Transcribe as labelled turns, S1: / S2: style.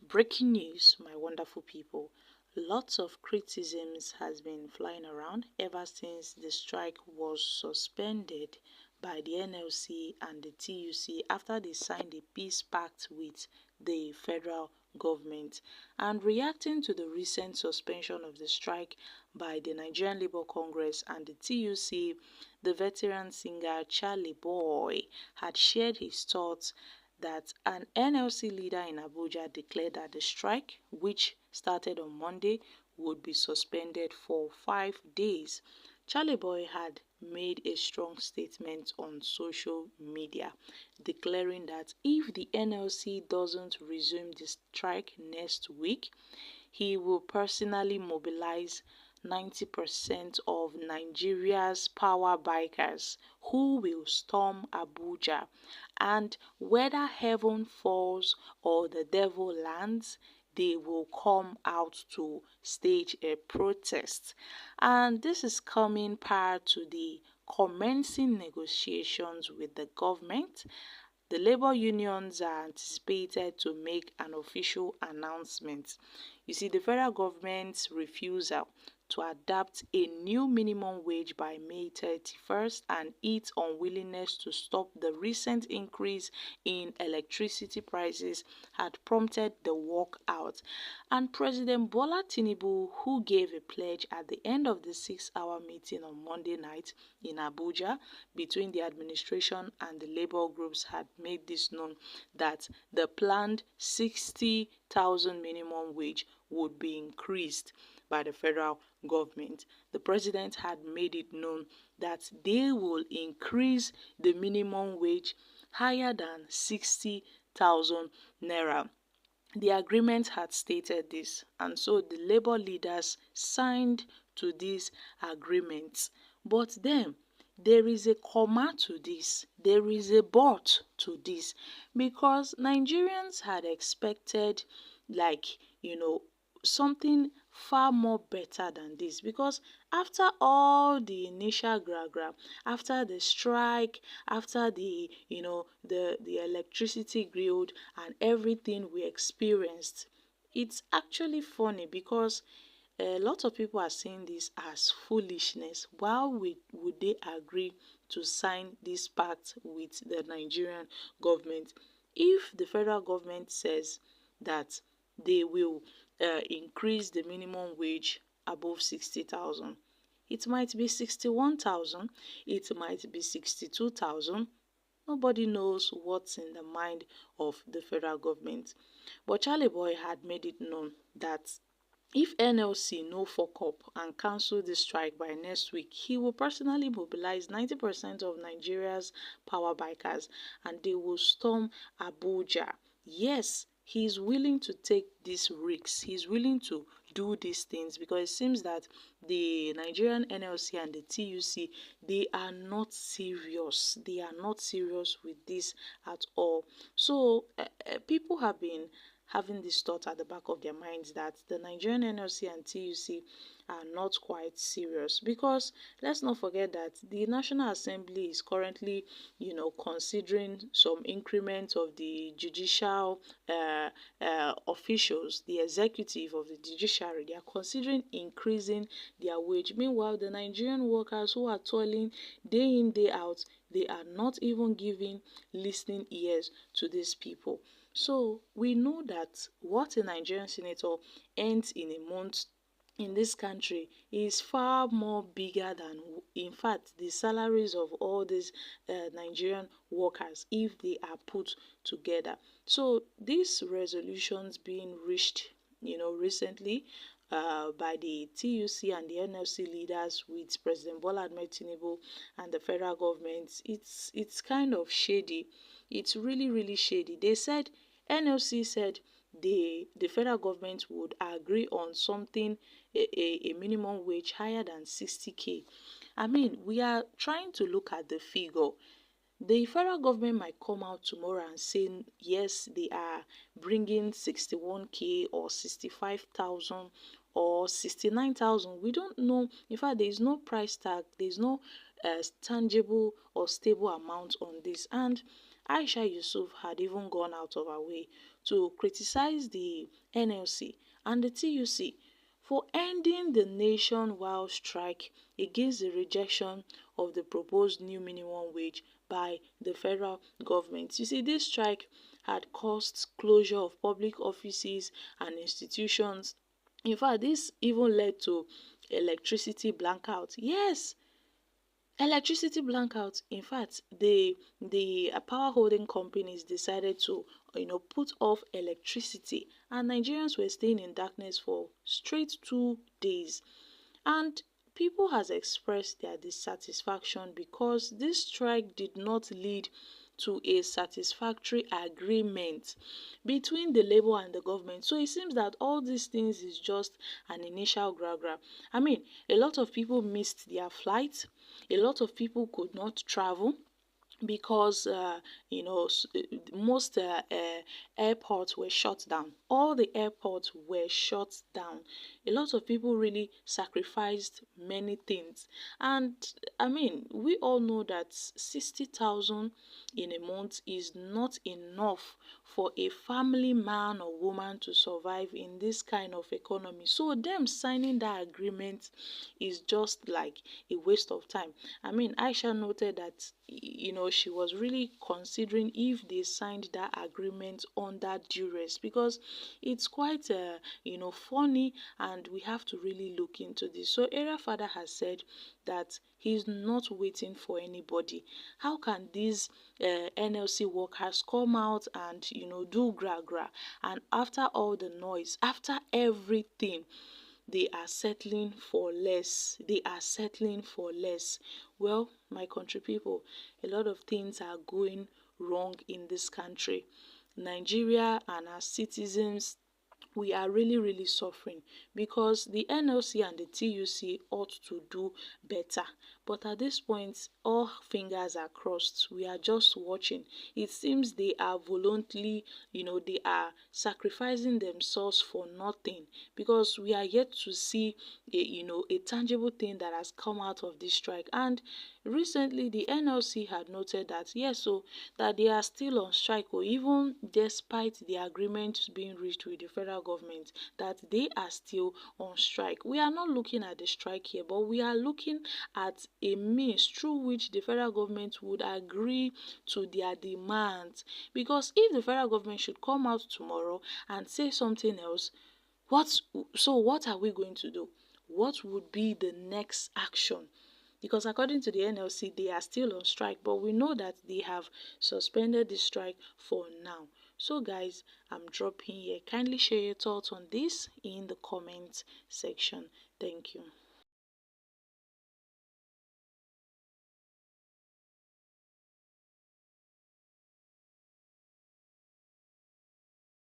S1: Breaking news, my wonderful people. Lots of criticisms has been flying around ever since the strike was suspended by the NLC and the TUC after they signed a peace pact with the federal government. And reacting to the recent suspension of the strike by the Nigerian Labour Congress and the TUC, the veteran singer Charly had shared his thoughts that an NLC leader in Abuja declared that the strike, which started on Monday, would be suspended for 5 days. Charlie Boy had made a strong statement on social media, declaring that if the NLC doesn't resume the strike next week, he will personally mobilize 90% of Nigeria's power bikers who will storm Abuja, and whether heaven falls or the devil lands, they will come out to stage a protest. And this is coming prior to the commencing negotiations with the government. The labor unions are anticipated to make an official announcement. You see, the federal government's refusal to adapt a new minimum wage by May 31st and its unwillingness to stop the recent increase in electricity prices had prompted the walkout. And President Bola Tinubu, who gave a pledge at the end of the 6-hour meeting on Monday night in Abuja between the administration and the labor groups, had made this known that the planned 60,000 minimum wage would be increased by the federal government. The president had made it known that they will increase the minimum wage higher than 60,000 naira. The agreement had stated this, and so the labor leaders signed to these agreements. But then there is a comma to this, there is a but to this, because Nigerians had expected, something far more better than this, because after all the initial gra, after the strike, after the electricity grilled and everything we experienced, it's actually funny because a lot of people are seeing this as foolishness. Why would they agree to sign this pact with the Nigerian government if the federal government says that they will increase the minimum wage above 60,000? It might be 61,000, it might be 62,000. Nobody knows what's in the mind of the federal government. But Charlie Boy had made it known that if NLC no fuck up and cancel the strike by next week, he will personally mobilize 90% of Nigeria's power bikers and they will storm Abuja. Yes, he is willing to take these risks. He is willing to do these things because it seems that the Nigerian NLC and the TUC, they are not serious. They are not serious with this at all. So people have been having this thought at the back of their minds that the Nigerian NLC and TUC are not quite serious, because let's not forget that the National Assembly is currently, considering some increment of the judicial officials, the executive of the judiciary. They are considering increasing their wage. Meanwhile, the Nigerian workers who are toiling day in, day out, they are not even giving listening ears to these people. So we know that what a Nigerian senator earns in a month in this country is far more bigger than, in fact, the salaries of all these Nigerian workers if they are put together. So these resolutions being reached, recently by the TUC and the NLC leaders with President Bola Ahmed Tinubu and the federal government, it's kind of shady. It's really, really shady. They said, NLC said the federal government would agree on something, a minimum wage higher than 60K. I mean, we are trying to look at the figure. The federal government might come out tomorrow and say, yes, they are bringing 61K or 65,000 or 69,000. We don't know. In fact, there is no price tag. There is no tangible or stable amount on this. And Aisha Yusuf had even gone out of her way to criticize the NLC and the TUC for ending the nationwide strike against the rejection of the proposed new minimum wage by the federal government. You see, this strike had caused closure of public offices and institutions. In fact, this even led to electricity blackout. Yes, electricity blackout. In fact, the power holding companies decided to put off electricity, and Nigerians were staying in darkness for straight 2 days. And people has expressed their dissatisfaction because this strike did not lead to a satisfactory agreement between the labor and the government. So it seems that all these things is just an initial grab. I mean, a lot of people missed their flights. A lot of people could not travel because most airports were shut down. All the airports were shut down. A lot of people really sacrificed many things, and I mean, we all know that 60,000 in a month is not enough for a family man or woman to survive in this kind of economy. So them signing that agreement is just like a waste of time. I mean, Aisha noted that she was really considering if they signed that agreement under duress, because it's quite funny, and we have to really look into this. So Area Father has said that he's not waiting for anybody. How can these NLC workers come out and do gra, and after all the noise, after everything, they are settling for less. They are settling for less. Well, my country people, a lot of things are going wrong in this country. Nigeria and our citizens, we are really suffering because the NLC and the TUC ought to do better. But at this point, all fingers are crossed. We are just watching. It seems they are voluntarily, they are sacrificing themselves for nothing, because we are yet to see a tangible thing that has come out of this strike. And recently, the NLC had noted that yes, so that they are still on strike, or even despite the agreement being reached with the federal government, that they are still on strike. We are not looking at the strike here, but we are looking at a means through which the federal government would agree to their demands. Because if the federal government should come out tomorrow and say something else, what are we going to do? What would be the next action? Because according to the NLC, they are still on strike, but we know that they have suspended the strike for now. So guys, I'm dropping here. Kindly share your thoughts on this in the comment section. Thank you.